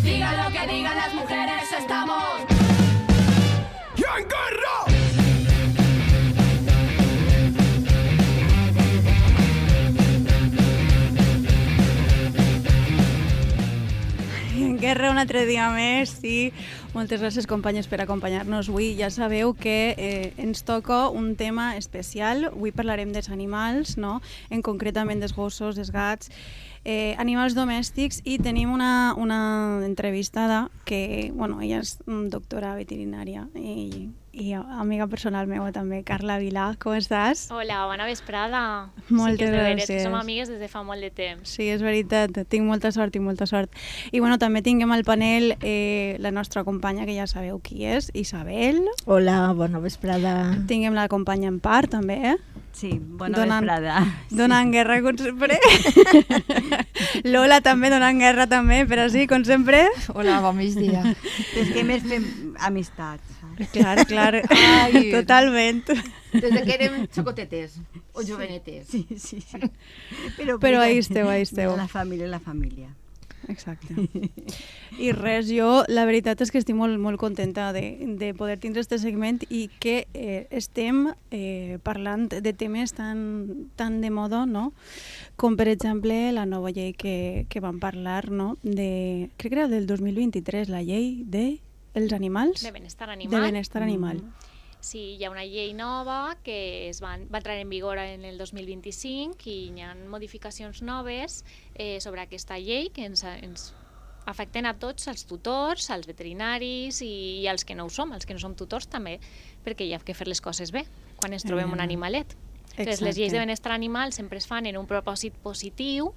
Digan lo que digan las mujeres, estamos en guerra. En guerra un altre dia més, sí. Moltes gràcies, companyes, per acompanyar-nos avui. Ja sabeu que ens toca un tema especial. Avui parlarem dels animals, no? En concretament dels gossos, dels gats, animals domèstics, i tenim una entrevistada que, bueno, ella és doctora veterinària i amiga personal meva també, Carla Vilà. Com estàs? Hola, bona vesprada. Moltes gràcies. gràcies. Que som amigues des de fa molt de temps. Sí, és veritat, tinc molta sort. I bueno, també tinguem al panel la nostra companya, que ja sabeu qui és, Isabel. Hola, bona vesprada. Tinguem la companya en part, també, Sí, bona vesprada. Donant guerra, com sempre. Lola també donant guerra, també, però sí, com sempre. Hola, bon migdia. És que més fem amistats. Clar. Ai, totalment. Des de que érem xocotetes o jovenetes. Sí. Però ahí esteu. La família. Exacte. I res, jo la veritat és que estic molt contenta de poder tindre este segment i que estem parlant de temes tan de moda, no? Com per exemple la nova llei que vam parlar, no? Crec que era del 2023, la llei dels animals. De benestar animal. De benestar animal. Sí, hi ha una llei nova que va entrar en vigor en el 2025 i hi ha modificacions noves sobre aquesta llei que ens afecten a tots, els tutors, als veterinaris i als que no ho som, els que no som tutors també, perquè hi ha que fer les coses bé quan ens trobem un animalet. Entonces, les lleis de benestar animal sempre es fan en un propòsit positiu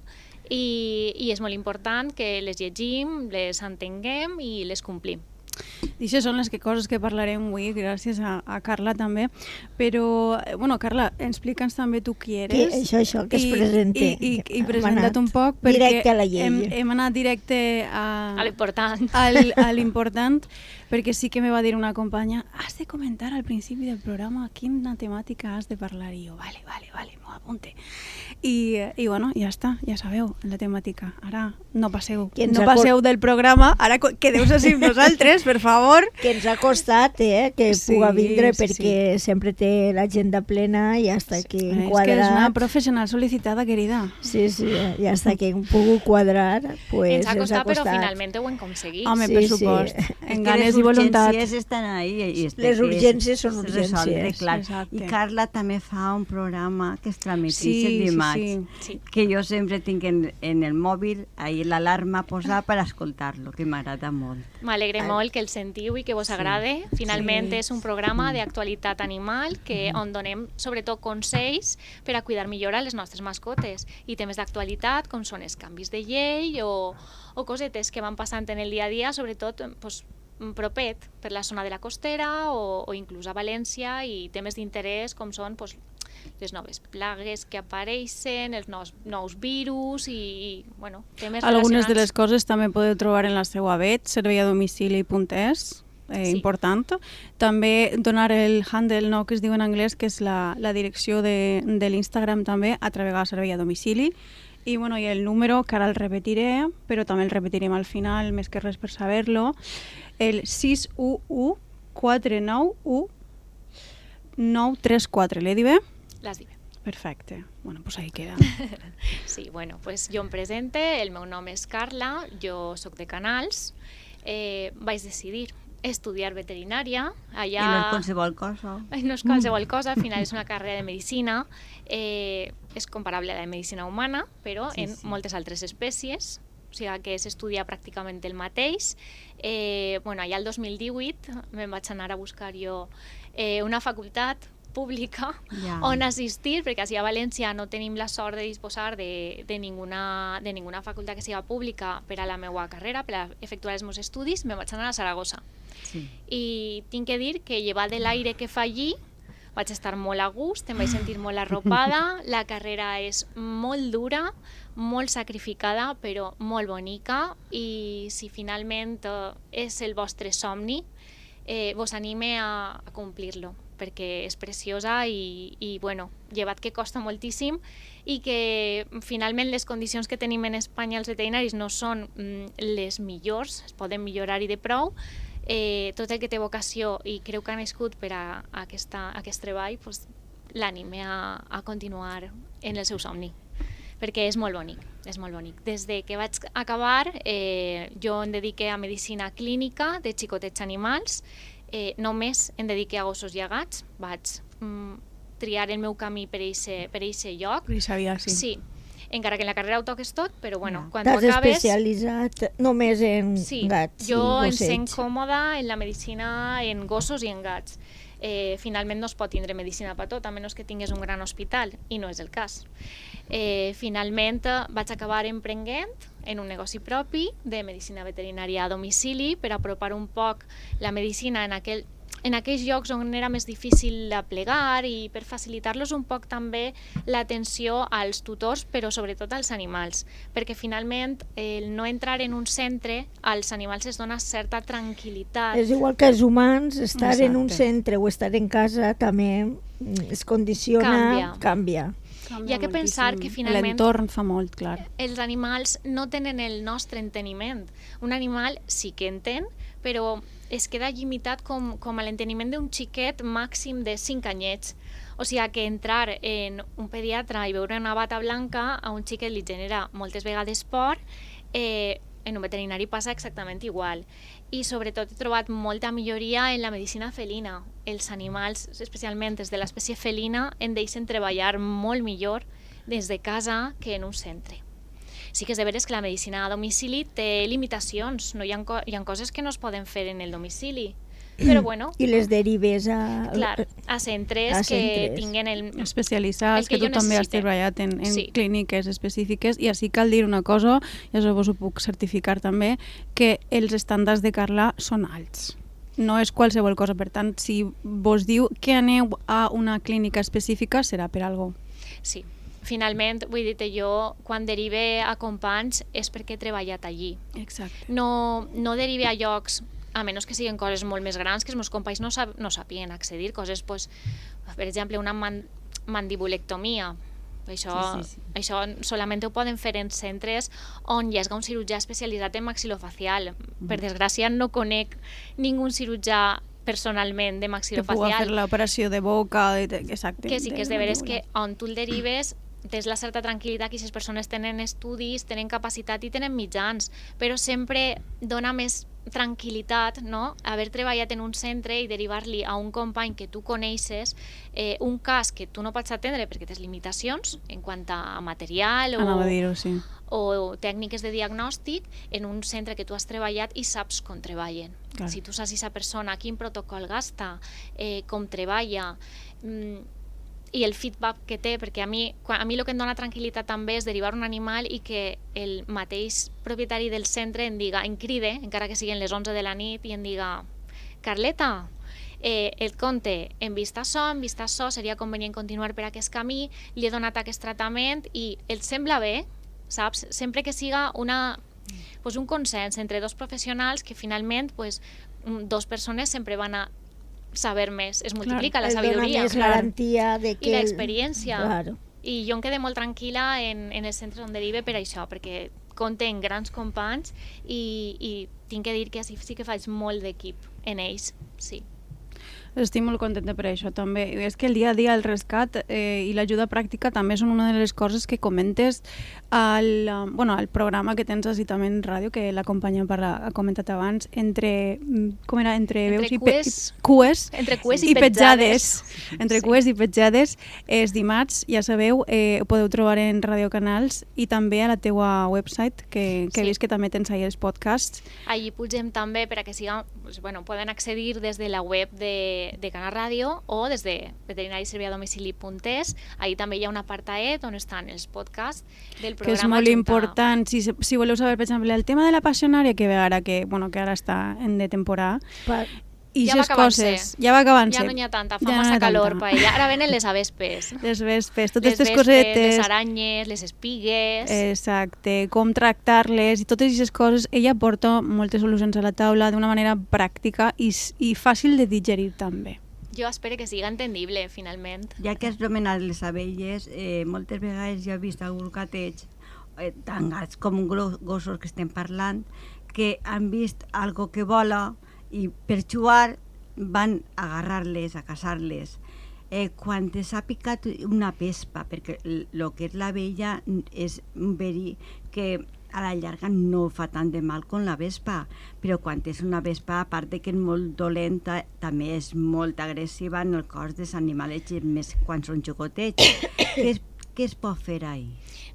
i és molt important que les llegim, les entenguem i les complim. I això són les coses que parlarem avui, gràcies a Carla també. Però, bueno, Carla, explica'ns també tu qui eres. Això, que es presente. I presenta't un poc, perquè directe a la llei. Hem anat directe a l'important. A l'important, perquè sí que me va dir una companya, has de comentar al principi del programa quina temàtica has de parlar. I jo, vale, m'ho apunte. I bueno, ja està, ja sabeu, la temàtica. Ara no passeu del programa, ara quedeu-vos així amb nosaltres, per favor. Que ens ha costat que puga vindre, perquè sempre té l'agenda plena i hasta que enquadrat. És que és una professional sol·licitada, querida. Sí, i hasta que hem pogut quadrar, pues ens ha costat, però finalment ho hem aconseguit. Home, per supost. En ganes i voluntat. Les urgències estan ahí. Les urgències són urgències. I Carla també fa un programa que es trameteix el dimarts, que jo sempre tinc en el mòbil ahí l'alarma posada per escoltar-lo, que m'agrada molt. M'alegre molt que el sentiu i que vos agrade. Finalment és un programa d'actualitat animal on donem sobretot consells per a cuidar millor a les nostres mascotes i temes d'actualitat com són els canvis de llei o cosetes que van passant en el dia a dia, sobretot propet per la zona de la costera o inclús a València, i temes d'interès com són les noves plagues que apareixen, els nous virus i bueno, temes relacionats. Algunes de les coses també podeu trobar en la seva web, serveiadomicili.es, important. També donar el handle, no, que es diu en anglès, que és la direcció de l'Instagram també, a través de Servei a Domicili. I, bueno, i el número, que ara el repetiré, però també el repetirem al final, més que res per saber-lo, el 611 491 934. L'he dit bé? L'has dit bé. Perfecte. Bueno, pues ahí queda. Sí, bueno, pues jo em presente, el meu nom és Carla, jo sóc de Canals, vaig decidir estudiar veterinària. I no és qualsevol cosa. No és qualsevol cosa, al final és una carrera de medicina, és comparable a la de medicina humana, però en moltes altres espècies, o sigui que s'estudia pràcticament el mateix. Allà el 2018 me'n vaig anar a buscar jo una facultat pública on assistir, perquè així a València no tenim la sort de disposar de ninguna facultat que sigui pública per a la meva carrera, per a efectuar els meus estudis. Me'n vaig anar a Saragossa. I tinc que dir que llevat de l'aire que fa allí vaig estar molt a gust, em vaig sentir molt arropada. La carrera és molt dura, molt sacrificada, però molt bonica, i si finalment és el vostre somni, vos anime a complir-lo. perquè és preciosa i bueno, llevat que costa moltíssim i que finalment les condicions que tenim en Espanya els veterinaris no són les millors, es poden millorar-hi de prou. Tot el que té vocació i creu que ha nascut per a aquest treball, pues, l'anime a continuar en el seu somni, perquè és molt bonic, és molt bonic. Des de que vaig acabar, jo em dediqué a medicina clínica de xicotets animals, només em dediqué a gossos i a gats, vaig triar el meu camí per eixe lloc. Per eixa via, sí. Sí, encara que en la carrera ho toques tot, però bueno, quan tu T'has acabes... especialitzat només en gats i jo em gossets. sent còmoda en la medicina en gossos i en gats. Finalment no es pot tindre medicina per tot, a menys que tingués un gran hospital, i no és el cas. Finalment vaig acabar emprenent en un negoci propi de medicina veterinària a domicili per apropar un poc la medicina en aquells llocs on era més difícil de plegar i per facilitar-los un poc també l'atenció als tutors, però sobretot als animals, perquè finalment el no entrar en un centre als animals es dona certa tranquil·litat. És igual que els humans, estar en un centre o estar en casa també es condiciona, canvia. Hi ha que pensar que finalment l'entorn fa molt, clar. Els animals no tenen el nostre enteniment. Un animal sí que entén, però es queda limitat com a l'enteniment d'un xiquet màxim de 5 anyets. O sigui que entrar en un pediatre i veure una bata blanca a un xiquet li genera moltes vegades por, en un veterinari passa exactament igual. I sobretot he trobat molta milloria en la medicina felina. Els animals, especialment els de l'espècie felina, en deixen treballar molt millor des de casa que en un centre. Sí que és de veres que la medicina a domicili té limitacions, no hi ha coses que no es poden fer en el domicili, però bueno... I les derives a centres que tinguen especialitzats, que tu també has treballat en clíniques específiques, i així cal dir una cosa, i això vos ho puc certificar també, que els estàndards de Carla són alts. No és qualsevol cosa, per tant, si vos diu que aneu a una clínica específica, serà per alguna cosa. Sí. Finalment, vull dir-te, jo quan derive a companys és perquè he treballat allí. Exacte. No derive a llocs, a menys que siguin coses molt més grans que els meus companys no sapien accedir, coses, pues, per exemple, una mandibulectomia. Això solament ho poden fer en centres on hi hagi un cirurgià especialitzat en maxilofacial. Per desgràcia no conec ningú cirurgià personalment de maxilofacial. Que pugui fer l'operació de boca, exacte. Que sí que és de veres que on tu el derives tens la certa tranquil·litat que aquestes persones tenen estudis, tenen capacitat i tenen mitjans, però sempre dona més tranquil·litat, no?, haver treballat en un centre i derivar-li a un company que tu coneixes un cas que tu no pots atendre perquè tens limitacions en quant a material o tècniques de diagnòstic en un centre que tu has treballat i saps com treballen. Clar. Si tu saps aquesta persona, quin protocol gasta, com treballa, i el feedback que té, perquè a mi el que em dona tranquil·litat també és derivar un animal i que el mateix propietari del centre em cride, encara que siguin les 11 de la nit, i em diga: Carleta, et conte, hem vist això, seria convenient continuar per aquest camí, li he donat aquest tractament i et sembla bé, saps? Sempre que siga un consens entre dos professionals que finalment dos persones sempre van a saber més, es multiplica la sabidoria. Més garantia de que... I l'experiència. Claro. I jo em quedé molt tranquil·la en els centres on derive per això, perquè compte en grans companys i tinc que dir que sí que faig molt d'equip en ells, sí. Estic molt contenta per això també. És que el dia a dia, el rescat i l'ajuda pràctica també són una de les coses que comentes al programa que tens a Citament Ràdio, que la companya ha comentat abans, entre cues i petjades. Entre cues i petjades, és dimarts, ja sabeu, ho podeu trobar en Radio Canals i també a la teua website, que he vist que també tens ahí els podcasts. Allí pugem també per a que poden accedir des de la web de Canal Ràdio o des de veterinarisserviadomicili.es. Ahí també hi ha un apartat on estan els podcasts del programa. Que és molt important. Si voleu saber, per exemple, el tema de la passionària, que ara està en de temporada, i ja va acabant-se. Ja va acabant-se. Ja no n'hi ha tanta, fa massa calor per ella. Ara venen les avespes. Les vespes, totes aquestes cosetes. Les aranyes, les espigues... Exacte, com tractar-les i totes aquestes coses. Ella porta moltes solucions a la taula d'una manera pràctica i fàcil de digerir també. Jo espero que siga entendible, finalment. Ja que has nomenat les abelles, moltes vegades jo he vist alguns gatets, tan gats com gossos que estem parlant, que han vist algo que vola i per jugar van a agarrar-les, a caçar-les. Quan s'ha picat una vespa, perquè el que és l'abella és verí que a la llarga no fa tant de mal com la vespa, però quan és una vespa, a part de que és molt dolenta, també és molt agressiva en el cos dels animalets, més quan són xicotets. Què es pot fer ahí?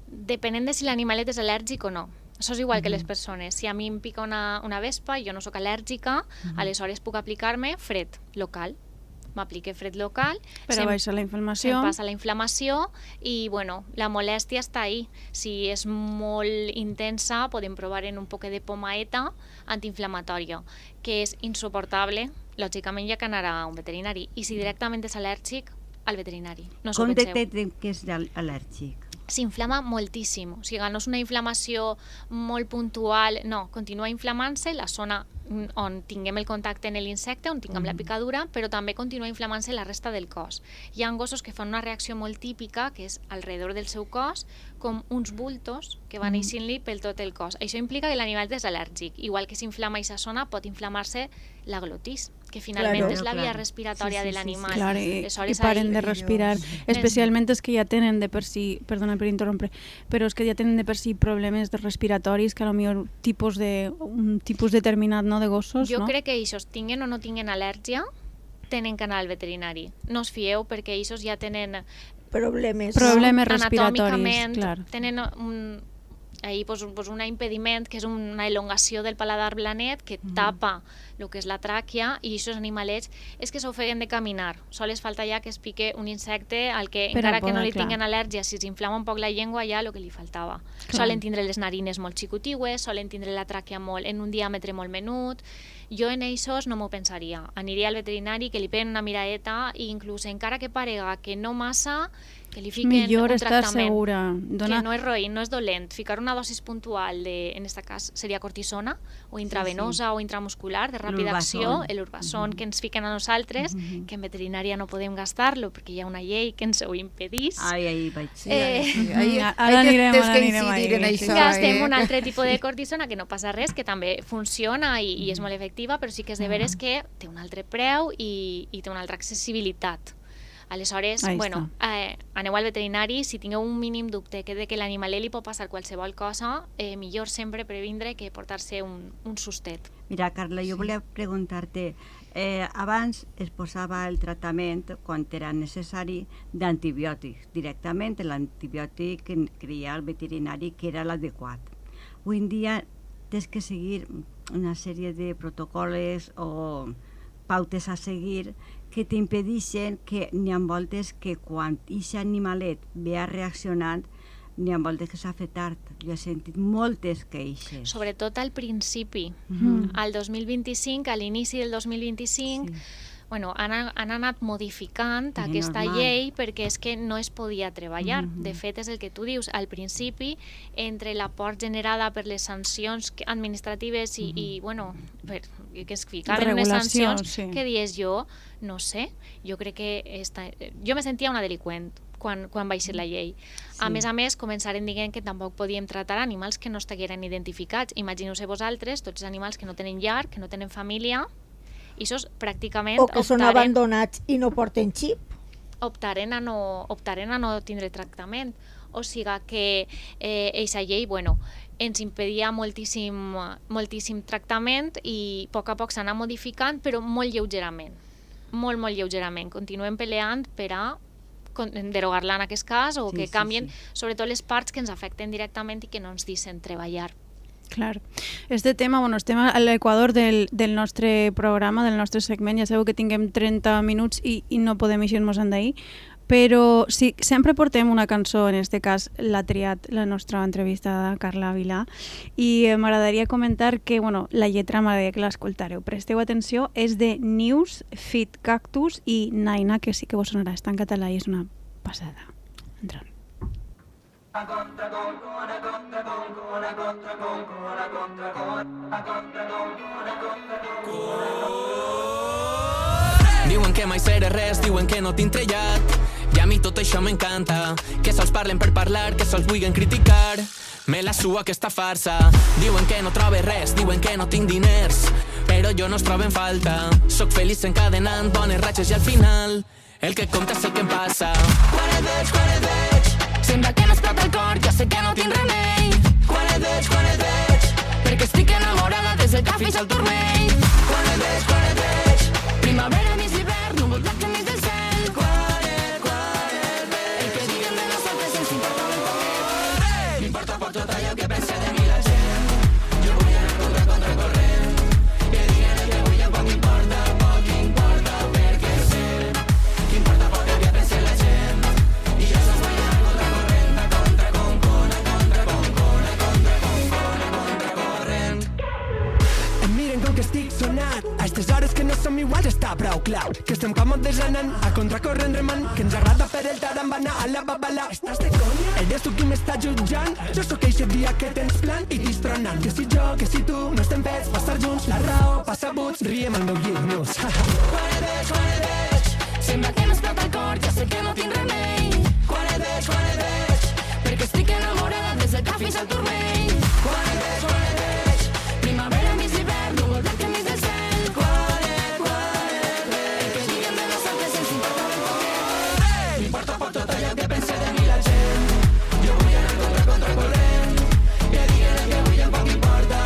Depenent de si l'animalet és al·lèrgic o no. Això és igual que les persones. Si a mi em pica una vespa, jo no sóc al·lèrgica, aleshores puc aplicar-me fred local. M'aplique fred local. Per a baixar la inflamació. Se'm passa la inflamació i, bueno, la molèstia està ahí. Si és molt intensa, podem provar en un poc de pomaeta antiinflamatòria, que és insuportable. Lògicament hi ha que anar a un veterinari. I si directament és al·lèrgic, al veterinari. No Com detectem que és al·lèrgic? S'inflama moltíssim, o sigui, no és una inflamació molt puntual, no, continua inflamant-se la zona on tinguem el contacte en l'insecte, on tinguem la picadura, però també continua inflamant-se la resta del cos. Hi ha gossos que fan una reacció molt típica, que és alrededor del seu cos, com uns bultos que van eixint-li pel tot el cos. Això implica que l'animal és al·lèrgic. Igual que s'inflama aquesta zona, pot inflamar-se la glotis, que finalment és la via respiratòria de l'animal. Clar, i paren de respirar. Especialment els que ja tenen de per si, perdona per interrompre, però els que ja tenen de per si problemes respiratoris, que a lo millor un tipus determinat de gossos, jo crec que ells tinguen o no tinguen al·lèrgia, tenen que anar al veterinari. No us fieu perquè ells ja tenen problemes respiratoris, clar. Tenen un impediment, que és una elongació del paladar blanet que tapa el que és la tràquea, i aquests animalets és que s'ofeguen de caminar. Sols falta ja que es pique un insecte al que, encara que no li tinguen al·lèrgia, si s'inflama un poc la llengua, ja el que li faltava. Solen tindre les narines molt xicotigües, solen tindre la tràquea en un diàmetre molt menut. Jo en ells no m'ho pensaria. Aniria al veterinari, que li peguen una miraeta, i inclús encara que parega que no massa, que li fiquen millor un estar tractament segura. que no és roïn, no és dolent. Ficar una dosis puntual en aquest cas seria cortisona, o intravenosa o intramuscular, de ràpida acció, l'urbazón que ens fiquen a nosaltres, que en veterinària no podem gastar-lo perquè hi ha una llei que ens ho impedís. Vaig. Ara anirem ahí. Gastem un altre tipus de cortisona que no passa res, que també funciona i és molt efectiva, però sí que és de veres que té un altre preu i té una altra accessibilitat. Aleshores, aneu al veterinari. Si tingueu un mínim dubte de que l'animalet li pot passar qualsevol cosa, millor sempre previndre que portar-se un sustet. Mira, Carla, jo volia preguntar-te, abans es posava el tractament, quan era necessari, d'antibiòtics. Directament l'antibiòtic que creia el veterinari que era l'adequat. Avui en dia tens que seguir una sèrie de protocols o pautes a seguir que t'impedeixen que n'hi ha voltes que quan aquest animalet ve a reaccionar, n'hi ha voltes que s'ha fet tard. Jo he sentit moltes queixes. Sobretot al principi. Al 2025, a l'inici del 2025, han anat modificant aquesta llei perquè és que no es podia treballar. De fet, és el que tu dius. Al principi, entre la por generada per les sancions administratives i que es ficaven unes sancions, que dies jo, no sé, jo crec que jo me sentia una delinqüent quan va eixir la llei. A més, començaren dient que tampoc podíem tratar animals que no estigueren identificats. Imagineu-se vosaltres, tots els animals que no tenen llar, que no tenen família, i això pràcticament o que són abandonats i no porten xip, optaren a no tindre tractament. O sigui que aquesta llei ens impedia moltíssim tractament i a poc s'anà modificant, però molt lleugerament. Molt lleugerament. Continuem peleant per a derogar-la en aquest cas, o que canvien sobretot les parts que ens afecten directament i que no ens deixen treballar. Clar. Este tema, estem a l'equador del nostre programa, del nostre segment. Ja sabeu que tinguem 30 minuts i no podem eixir-nos d'ahir, però sí, sempre portem una cançó, en este cas l'ha triat la nostra entrevistada Carla Vilà, i m'agradaria comentar que la lletra m'agradaria que l'escoltareu. Presteu atenció, és de News, Fit Cactus i Naina, que sí que vos sonarà, està en català i és una passada. Entrant. Diuen que mai seré res, diuen que no tinc trellat. I a mi tot això m'encanta, que sols parlen per parlar, que sols vulguin criticar. Me la sua aquesta farsa. Diuen que no trobe res, diuen que no tinc diners, però jo no es trobo en falta. Soc feliç encadenant bones ratxes i al final el que compta és el que em passa. Quan et veig, sembla que m'explota el cor, ja sé que no tinc remei. Quan et veig, perquè estic enamorada des del cap fins al turmell. Quan et veig, primavera mig l'hivern, núvol blanc enmig del cel. Quan et veig, el que diguen de nosaltres ens importa ben poc. M'importa poc tot allò que pensa de mi la gent. Jo vull anar contra corrent, que diguen el que vull em poc m'importa, perquè sé que importa poc el que pensa la gent. I jo sols vull anar contra corrent, a contra corrent. Em miren com que estic sonat, a estes hores que no som iguals està prou clar, que estem còmodes anant a contracorrent remant, que ens agrada fer el tarambana a la babala. Estàs de conya? Eres tu qui m'està jutjant? Jo sóc eixe dia que tens plan i distronant. Que si jo, que si tu, no estem fets per estar junts. La raó passa buts, riem el meu guinyos. Quan et veig, sembla que m'explota el cor, ja sé que no tinc remei. Quan et veig, perquè estic enamorada des del cap fins al turmell. Quan et veig, primavera mig l'hivern, núvol blanc enmig del cel. Quan et veig, el que diguen de nosaltres ens importa ben poc. M'importa poc tot allò que pensa de mi la gent. Jo vull anar contra corrent, que diguen el que vull em poc m'importa,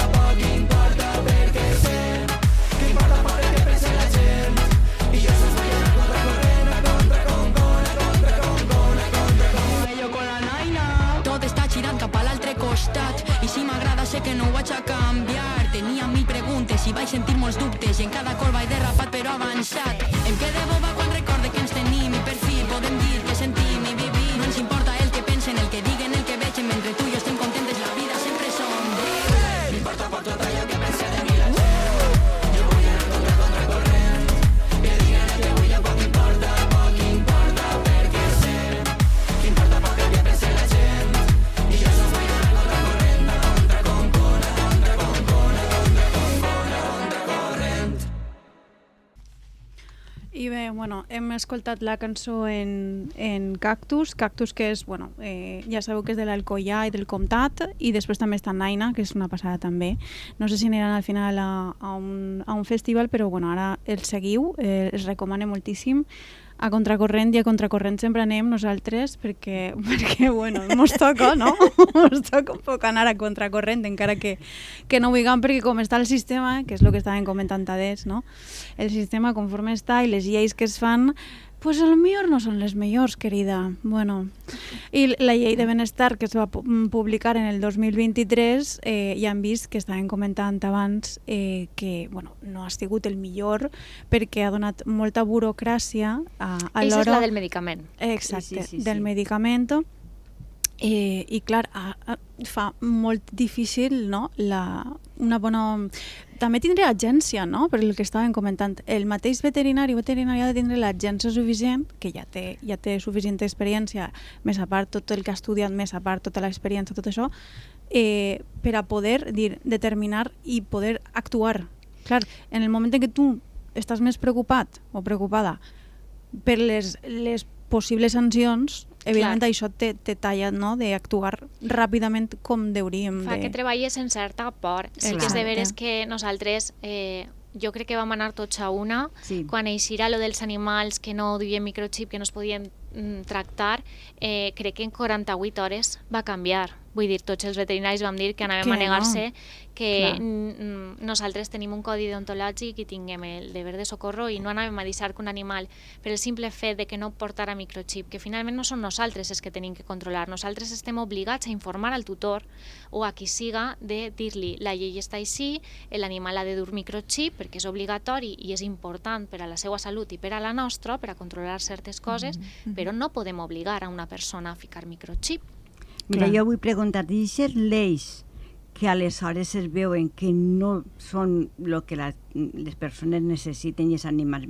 perquè sé que importa poc el que pensa la gent. I jo sols vull anar contra corrent, a contra Bello con la naina. Tot està girant cap a l'altre costat i si m'agrada sé que no ho vaig a canviar. Tenia 1000 preguntes i vaig sentir molts dubtes i en cada cor vaig derrapat però avançat. Em quedé boba quan recorde que ens tenim i per fi podem dir que sentim i vivim. No ens importa el que pensen, el que diguen, el que vegin, mentre tu i jo estem contentes la vida sempre somriu. m'importa poc tot allò que pensa de mi la gent. Jo vull anar contra corrent, que diguen el que vull em poc m'importa, perquè sé que importa poc el que pensa la gent. I jo sols vull anar contra corrent, a contra corrent. I bé, bueno, hem escoltat la cançó en Cactus, que és, bueno, ja sabeu que és de l'Alcoià i del Comtat, i després també està Naina, que és una passada també. No sé si aniran al final a un festival, però bueno, ara el seguiu, es recomana moltíssim. A contracorrent i a contracorrent sempre anem nosaltres perquè bueno, mos toca, no? Mos toca un poc anar a contracorrent, encara que no ho diguem, perquè com està el sistema, que és el que estàvem comentant adés, no? El sistema conforme està i les lleis que es fan, pues a lo millor no són les millors, querida. Bueno, i la llei de benestar que es va publicar en el 2023 ja hem vist que estàvem comentant abans que bueno, no ha sigut el millor perquè ha donat molta burocràcia a l'hora... Això és la del medicament. Exacte, sí. Del medicament. I clar, fa molt difícil, no? Una bona... També tindré agència, no? Per el que estàvem comentant. El mateix veterinari ha de tindre l'agència suficient, que ja té suficient experiència, més a part tot el que ha estudiat, més a part tota l'experiència, tot això, per a poder determinar i poder actuar. Clar, en el moment en què tu estàs més preocupat o preocupada per les possibles sancions, evidentment això te talla, no?, d'actuar ràpidament com hauríem de... Fa que treballes en certa por. Sí que és de veres que nosaltres, jo crec que vam anar tots a una, quan eixirà lo dels animals que no duien microchip, que no es podien tractar, crec que en 48 hores va canviar. Vull dir, tots els veterinaris vam dir que anàvem a negar-se que nosaltres tenim un codi deontològic i tinguem el deber de socorro i no anàvem a deixar que un animal, per el simple fet de que no portara microchip, que finalment no són nosaltres els que tenim que controlar, nosaltres estem obligats a informar al tutor o a qui siga de dir-li la llei està així, l'animal ha de dur microchip perquè és obligatori i és important per a la seva salut i per a la nostra, per a controlar certes coses, però no podem obligar a una persona a ficar microchip. Mira, jo vull preguntar, d'aquestes lleis que aleshores es veuen que no són el que les persones necessiten i els animals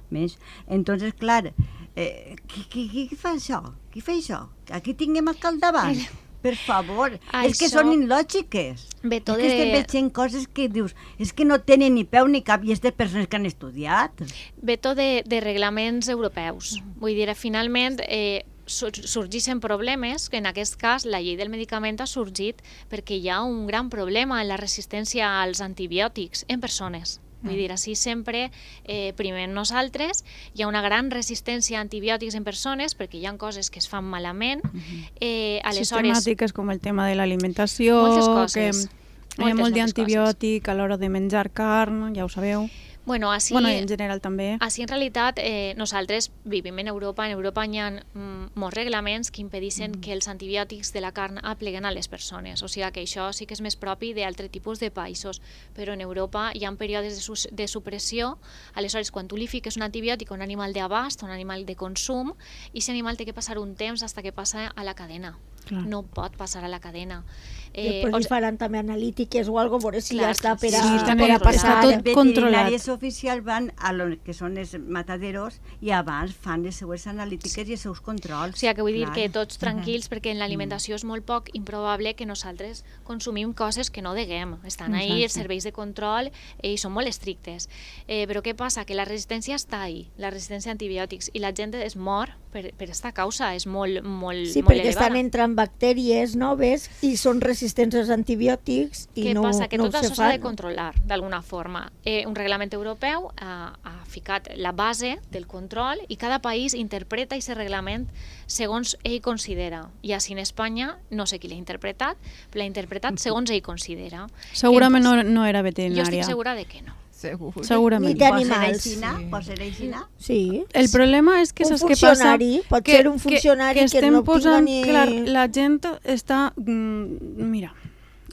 més, entonces, clar, qui fa això? Qui fa això? Aquí tinguem al capdavant. Per favor, Això... és que són il·lògiques. Beto és que estem veient coses que dius, és que no tenen ni peu ni cap i aquestes persones que han estudiat. Veto de reglaments europeus. Vull dir, finalment sorgeixen problemes, que en aquest cas la llei del medicament ha sorgit perquè hi ha un gran problema en la resistència als antibiòtics en persones. Vull dir, així sempre, primer nosaltres, hi ha una gran resistència a antibiòtics en persones perquè hi ha coses que es fan malament. Aleshores, sistemàtiques com el tema de l'alimentació, moltes coses. Hi ha molt d'antibiòtic a l'hora de menjar carn, ja ho sabeu. Bueno, així, en general també. Així en realitat nosaltres vivim en Europa hi ha molts reglaments que impedeixen que els antibiòtics de la carn apleguen a les persones, o sigui que això sí que és més propi d'altre tipus de països, però en Europa hi ha períodes de supressió, aleshores quan tu li fiques un antibiòtic a un animal d'abast, un animal de consum, i aquest animal té que passar un temps fins que passa a la cadena. Clar. No pot passar a la cadena. Després li faran també analítiques o alguna cosa, veure si ja està per a passar. Tot controlat. Els oficials van a lo que són els mataderos i abans fan les seues analítiques i els seus controls. O sigui, que vull dir que tots tranquils, perquè en l'alimentació és molt poc improbable que nosaltres consumim coses que no deguem. Estan ahí els serveis de control i són molt estrictes. Però què passa? Que la resistència està ahí, la resistència a antibiòtics, i la gent es mor per aquesta causa, és molt elevada. Sí, perquè estan entrant bactèries noves i són resistents als antibiòtics i no se fan. Què passa? Que tot això s'ha de controlar d'alguna forma. Un reglament europeu ha ficat la base del control i cada país interpreta aquest reglament segons ell considera. I així en Espanya, no sé qui l'ha interpretat, però l'ha interpretat segons ell considera. Segurament no era veterinària. Jo estic segura de que no. Segurament. Ni d'animals. Pot ser aixina? Sí. El problema és que saps què passa? Pot ser un funcionari que no tinga ni... Clar, la gent està... Mira...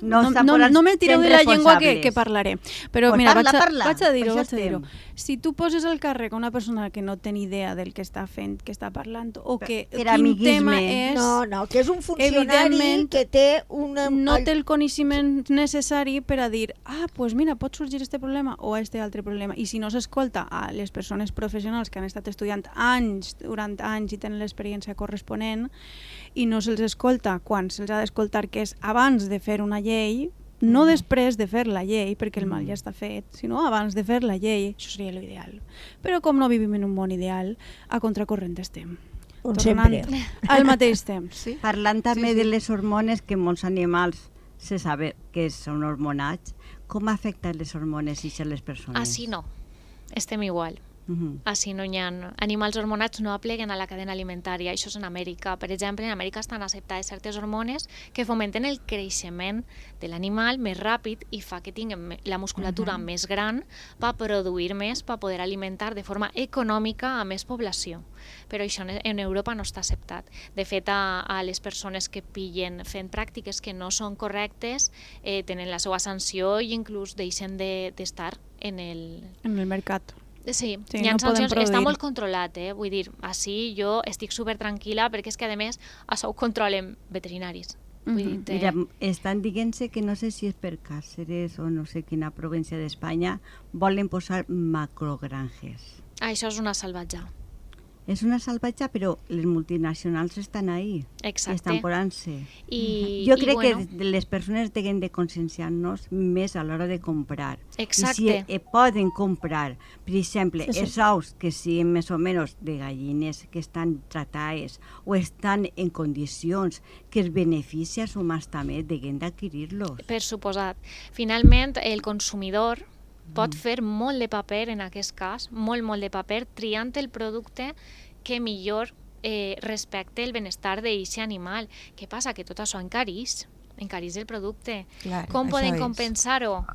No me tireu de la llengua que parlaré. Però mira, vaig a dir-ho. Si tu poses al càrrec a una persona que no té ni idea del que està fent, que està parlant, o que quin tema és... No, que és un funcionari que té una... No té el coneixement necessari per a dir, doncs mira, pot sorgir este problema o este altre problema. I si no s'escolta a les persones professionals que han estat estudiant durant anys i tenen l'experiència corresponent, i no se'ls escolta quan se'ls ha d'escoltar, que és abans de fer una llei, no després de fer la llei, perquè el mal ja està fet, sinó abans de fer la llei, això seria l'ideal. Però com no vivim en un món ideal, a contracorrent estem. Sempre. Al mateix temps. Parlant també de les hormones, que molts animals se sabe que són hormonats, com afecten les hormones a les persones? Així no, estem igual. Així no hi ha animals hormonats, no apleguen a la cadena alimentària. Això és en Amèrica. Per exemple, en Amèrica estan acceptades certes hormones que fomenten el creixement de l'animal més ràpid i fa que tinguin la musculatura més gran per produir més, per poder alimentar de forma econòmica a més població. Però això en Europa no està acceptat. De fet, a les persones que pillen fent pràctiques que no són correctes tenen la seva sanció i inclús deixen d'estar en el mercat. Sí, hi ha sancions, està molt controlat, vull dir, així jo estic super tranquil·la perquè és que a més això ho controlen veterinaris. Mira, estan dient-se que no sé si és per Càceres o no sé quina província d'Espanya volen posar macrogranges. Això és una salvatge. És una salvatge, però les multinacionals estan ahí. Exacte. Estan posant-se. Jo crec que les persones tenen de conscienciar-nos més a l'hora de comprar. Exacte. I si poden comprar, per exemple, els ous que siguin més o menys de gallines que estan tractades o estan en condicions que els beneficis humans també deguin d'adquirir-los. Per suposat. Finalment, el consumidor pot fer molt de paper en aquest cas, molt de paper, triant el producte que millor respecte el benestar d'aquest animal. Què passa? Que tot això encarís el producte. Clar, com podem compensar-ho?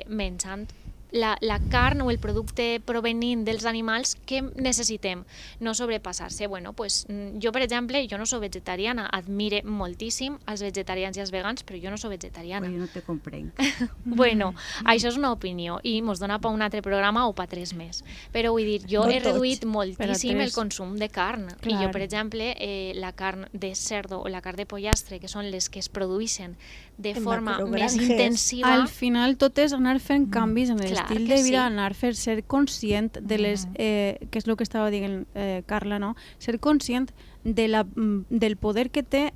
Menjant la carn o el producte provenint dels animals que necessitem, no sobrepassar-se. Bueno, pues, jo, per exemple, jo no soc vegetariana, admire moltíssim els vegetarians i els vegans, però jo no soc vegetariana. Jo no te comprenc. Bueno, això és una opinió i mos dona per un altre programa o per 3 més. Però vull dir, jo he reduït moltíssim el consum de carn. I jo, per exemple, la carn de cerdo o la carn de pollastre, que són les que es produeixen de forma més intensiva... Al final tot és anar fent canvis en l'estil de vida, anar fent ser conscient de les... que és el que estava dient Carla, no? Ser conscient del poder que té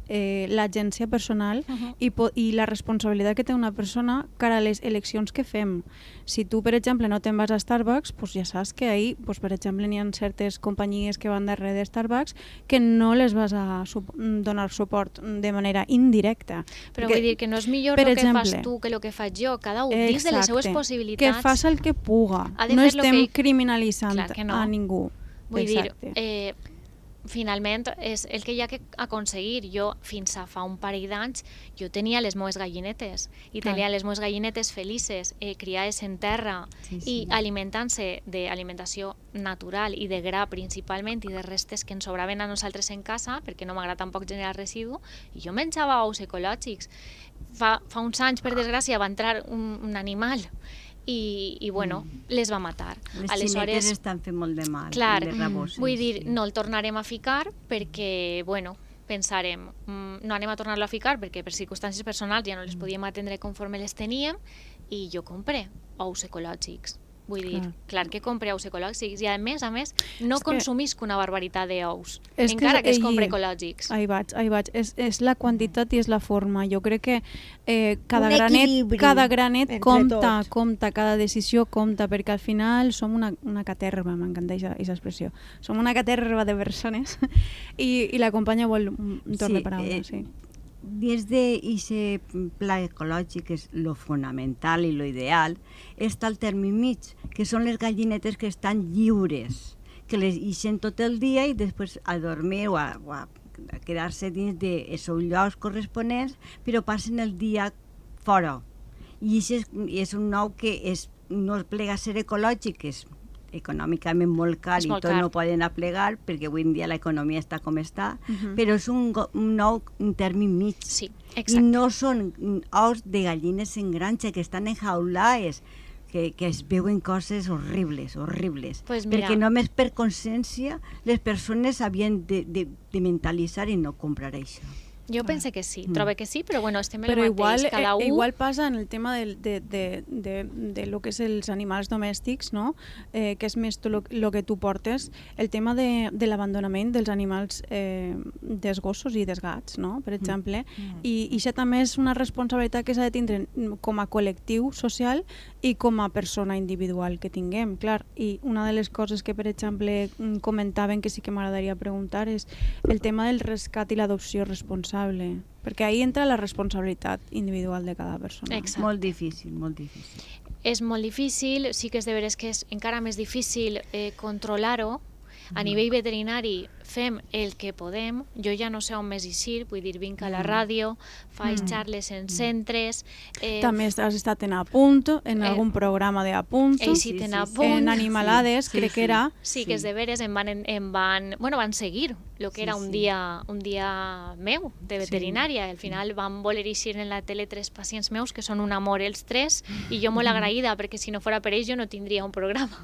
l'agència personal i la responsabilitat que té una persona cara a les eleccions que fem. Si tu, per exemple, no te'n vas a Starbucks, doncs ja saps que ahir, per exemple, n'hi ha certes companyies que van darrere de Starbucks que no les vas a donar suport de manera indirecta. Però vull dir que no és millor el que fas tu que el que faig jo, cada un dins de les seues possibilitats. Que fas el que puga, no estem criminalitzant a ningú. Vull dir, finalment és el que hi ha que aconseguir. Jo fins a fa un parell d'anys jo tenia les meves gallinetes i tenia les meves gallinetes felices, criades en terra i alimentant-se d'alimentació natural i de gra principalment i de restes que ens sobraven a nosaltres en casa perquè no m'agrada tampoc generar residu i jo menjava ous ecològics. Fa uns anys, per desgràcia, va entrar un animal i bueno, les va matar. Les xinetes estan fent molt de mal. Clar, vull dir, no el tornarem a ficar perquè, bueno, pensarem, no anem a tornar-lo a ficar perquè per circumstàncies personals ja no les podíem atendre conforme les teníem i jo compré ous ecològics. Vull dir, clar que compre ous ecològics i a més, no consumisc una barbaritat d'ous, encara que es compre ecològics. Ahí vaig. És la quantitat i és la forma. Jo crec que cada granet compta, cada decisió compta, perquè al final som una caterva, m'encanta aquesta expressió. Som una caterva de persones i la companya vol un torn de paraula. Sí. Dins d'aquest pla ecològic, que és lo fonamental i lo ideal, està el terme mig, que són les gallinetes que estan lliures, que les ixen tot el dia i després a dormir o a quedar-se dins dels seus llocs corresponents, però passen el dia fora. I és un nou que no plega a ser ecològic, que és econòmicament molt car i tot no poden aplegar perquè avui en dia l'economia està com està, però és un nou terme mig. Sí, i no són ous de gallines en granja que estan enjaulades, que es veuen coses horribles, perquè només per consciència les persones havien de mentalitzar i no comprar això. Jo pense que sí, trobo que sí, però bueno, estem en el mateix, cada un... Igual passa en el tema de lo que és els animals domèstics, no? Que és més el que tu portes, el tema de l'abandonament dels animals, dels gossos i dels gats, no? Per exemple, i això també és una responsabilitat que s'ha de tindre com a col·lectiu social i com a persona individual que tinguem, clar. I una de les coses que, per exemple, comentaven que sí que m'agradaria preguntar és el tema del rescat i l'adopció responsable, perquè ahí entra la responsabilitat individual de cada persona. Exacte. Molt difícil, molt difícil. És molt difícil, sí que és de veres que és encara més difícil controlar-ho. A nivell veterinari fem el que podem, jo ja no sé on més eixir, vull dir, vinc a la ràdio, faig xarles en centres... També has estat en Apunt, en algun programa de Apunt, en Animalades, crec que era... Sí, que és de veres, van seguir el que era un dia meu de veterinària. Al final van voler eixir en la tele 3 pacients meus, que són un amor els 3, i jo molt agraïda, perquè si no fora per ells jo no tindria un programa.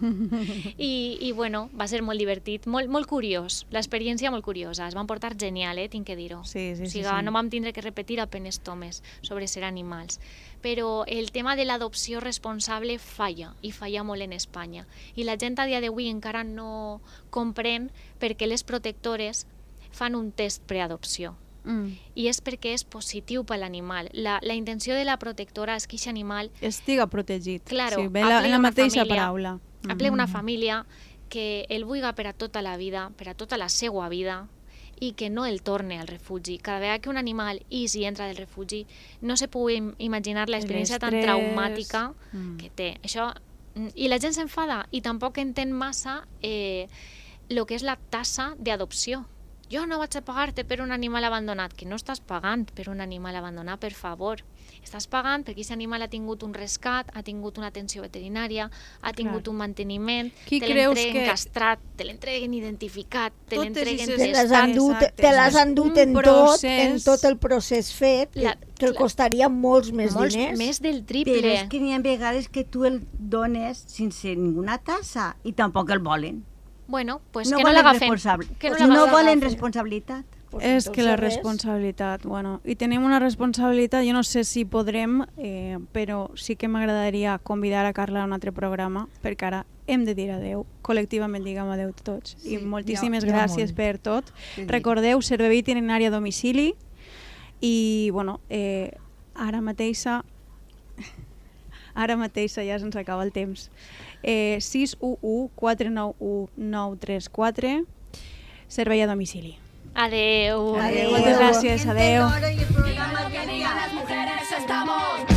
I bueno, va ser molt divertit, molt curiós, l'experiència molt curiosa, es van portar genial, tinc que dir-ho. No vam tindre que repetir apenes tomes sobre ser animals. Però el tema de l'adopció responsable falla, i falla molt en Espanya. I la gent a dia d'avui encara no comprèn per què les protectores fan un test preadopció. I és perquè és positiu per l'animal. La intenció de la protectora és que aquest animal estiga protegit. Claro, ve la mateixa paraula. Aplega una família que el vulga per a tota la vida, per a tota la seva vida, i que no el torne al refugi. Cada vegada que un animal ix i entra del refugi, no se pugui imaginar l'experiència tan traumàtica que té. Això, i la gent s'enfada i tampoc entén massa el que és la tassa d'adopció. Jo no vaig a pagar-te per un animal abandonat, que no estàs pagant per un animal abandonat, per favor. Estàs pagant perquè aquest animal ha tingut un rescat, ha tingut una atenció veterinària, ha tingut un manteniment, te l'entreguen castrat, te l'entreguen identificat, te l'entreguen testat. Te les han dut en tot el procés fet, que el costaria molts més diners. Més del triple. Però és que n'hi ha vegades que tu el dones sense ninguna tassa i tampoc el volen. Bueno, pues que no l'agafen. No volen responsabilitat. És que la responsabilitat, bueno, i tenim una responsabilitat, jo no sé si podrem, però sí que m'agradaria convidar a Carla a un altre programa, perquè ara hem de dir adeu, col·lectivament diguem adeu tots. I moltíssimes gràcies per tot. Recordeu, servei itinerari a domicili i, bueno, ara mateixa ja se'ns acaba el temps. 611 491 934, servei a domicili. Adeu. Moltes gràcies, adeu. Las mujeres estamos